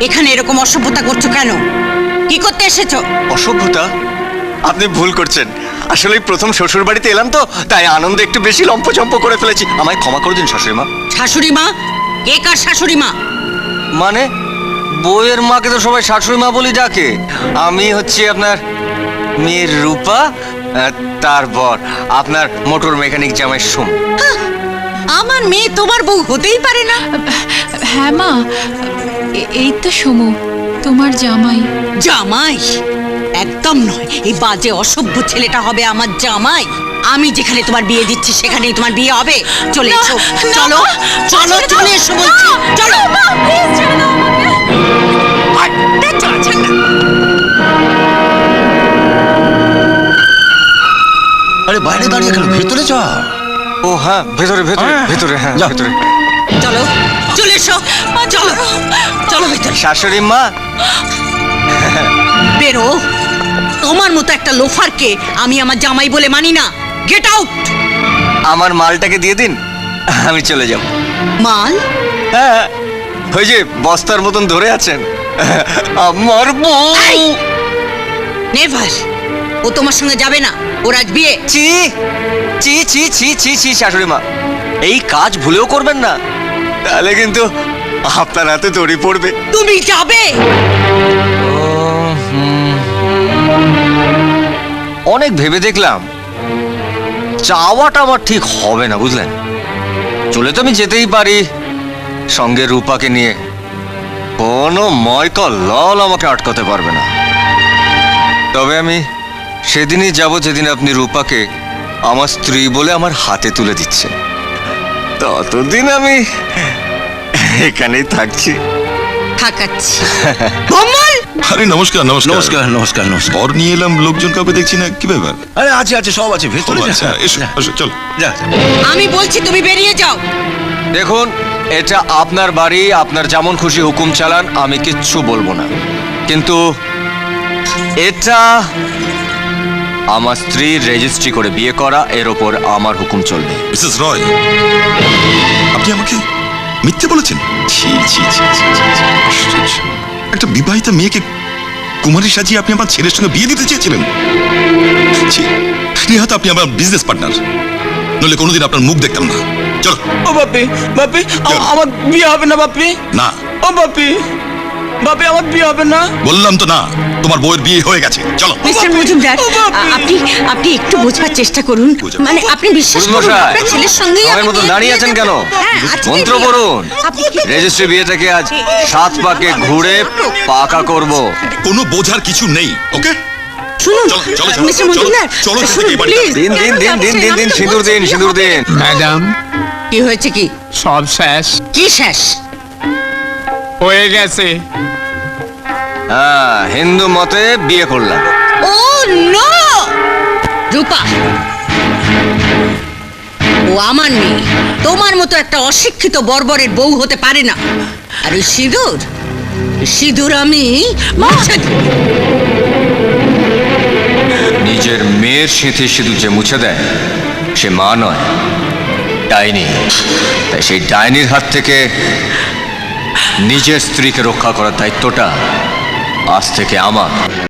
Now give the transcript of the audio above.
এখানে এরকম অসভ্যতা করছো কেন? কি করতে এসেছো? অসভ্যতা? আপনি ভুল করছেন। আসলে প্রথম শ্বশুর বাড়িতে এলাম তো, তাই আনন্দে একটু বেশি লম্পচম্প করে ফেলেছি। আমায় ক্ষমা করে দিন শাশুড়ি মা। শাশুড়ি মা? কে কার শাশুড়ি মা? মানে বউয়ের মাকে তো সবাই শাশুড়ি মা বলি ডাকে। আমি হচ্ছি আপনার মেয়ের রূপা, তারপর আপনার মোটর মেকানিক জামাই সোম। আমার মেয়ে তোমার বউ হতেই পারে না। হ্যাঁ মা, এই তো সমু, তোমার জামাই। জামাই? একদম নয়, এই বাজে অসভ্য ছেলেটা হবে আমার জামাই। আমি যেখানে তোমার বিয়ে দিচ্ছি সেখানেই তোমার বিয়ে হবে। চলে এসো, চলো চলো, চলে এসো বলছি, চলো। আরে বাইরে দাঁড়িয়ে কেন, ভেতরে চ। ও হ্যাঁ, ভেতরে ভেতরে ভেতরে, হ্যাঁ যা। ভেতরে। চলো চলে এসো, চলো চলো ভেতরে। শাশুড়ি মা, বেরো। তোমার মতো একটা লোফারকে আমি আমার জামাই বলে মানি না। Get out. আমার মালটাকে দিয়ে দিন, আমি চলে যাব। মাল? হ্যাঁ, ওই যে বস্তার মতন ধরে আছেন, আমার বউ। নেভার। ও তোমার সঙ্গে যাবে না, ওর আজ বিয়ে। চি চি চি চি চি চি শাশুড়ি মা, এই কাজ ভুলেও করবেন না, তাহলে কিন্তু আপনার হাতে দড়ি পড়বে। তুমি যাবে? অনেক ভেবে দেখলাম চাওয়াটা আমার ঠিক হবে না, বুঝলেন। চলে তো আমি যেতেই পারি সঙ্গে রূপাকে নিয়ে, কোনো ময়কা লল আমাকে আটকাতে পারবে না। তবে আমি সেদিনই যাব যেদিন আপনি রূপাকে আমার স্ত্রী বলে আমার হাতে তুলে দিচ্ছেন। ততদিন আমি এখানেই থাকছি। থাকাচ্ছি। কমল! আরে নমস্কার নমস্কার নমস্কার নমস্কার নমস্কার। বর নিয়ে এলাম, লোকজন কাউকে দেখছি না, কি ব্যাপার? আরে আছে আছে, সব আছে ভেতরে। ও, আচ্ছা, এসো এসো, চলো। যা। আমি বলছি তুমি বেরিয়ে যাও। দেখুন, এটা আপনার বাড়ি, আপনার যেমন খুশি হুকুম চালান, আমি কিচ্ছু বলবো না। কিন্তু এটা আমার স্ত্রীর রেজিস্ট্রি করে বিয়ে করা, এর ওপর আমার হুকুম চলবে। মিসেস রয়, আপনি আমাকে মিথ্যে বলেছেন? ছি ছি ছি ছি ছি, ছি, আশ্চর্য। একটা বিবাহিতা মেয়েকে কুমারী সাজিয়ে আপনি আমার ছেলের সঙ্গে বিয়ে দিতে চেয়েছিলেন? ছি, নেহাত আপনি আমার বিজনেস পার্টনার, নইলে কোনোদিন আপনার মুখ দেখতাম না। চলো। ও বাপি, বাপি, আমার বিয়ে হবে না বাপি। না। ও বাপি, বাপি, আমার বিয়ে হবে না। বললাম তো না, তোমার বউয়ের বিয়ে হয়ে গেছে, চলো। মিস্টার মজুমদার, ও বাপি! আপনি একটু বোঝবার চেষ্টা করুন। বোঝাবো। মানে আপনি বিশ্বাস করুন, মশাই, আপনার ছেলের সঙ্গেই আমার আমি মতো বিয়ে দাঁড়িয়ে দিয়ে আছেন দেব। কেন? হ্যাঁ, আজকেই মন্ত্র বিয়ে। পড়ুন। আপনি কি- রেজিস্ট্রি বিয়েটাকে আজ 7 পাকে ঘুরে পাকা করব। কোনো বোঝার কিছু নেই, ওকে? শুনুন চলো, চলো, চলো, মিস্টার চলো, মজুমদার, চলো, চলো, শুনুন, এই বাড়িটা। please। দিন দিন কেন দিন দিন যাচ্ছেন? দিন আমি দিন, তো সিঁদুর বলছি দিন, বিয়ে সিঁদুর হবে। দিন। ম্যাডাম, কি হয়েছে? কি সব শেষ কি শেষ? হয়ে গেছে। হ্যাঁ, হিন্দু মতে বিয়ে করলাম। ও নো! রূপা, ও আমার মেয়ে। তোমার মতো একটা অশিক্ষিত বর্বরের বউ হতে পারে না। আর এই সিঁদুর, সিঁদুর আমি মুছে দেব। নিজের মেয়ের সিঁথি সিঁদুর যে মুছে দেয়, সে মা নয়, ডাইনি। তাই সেই ডাইনির হাত থেকে নিজের স্ত্রীকে রক্ষা করার দায়িত্বটা আজ থেকে আমার।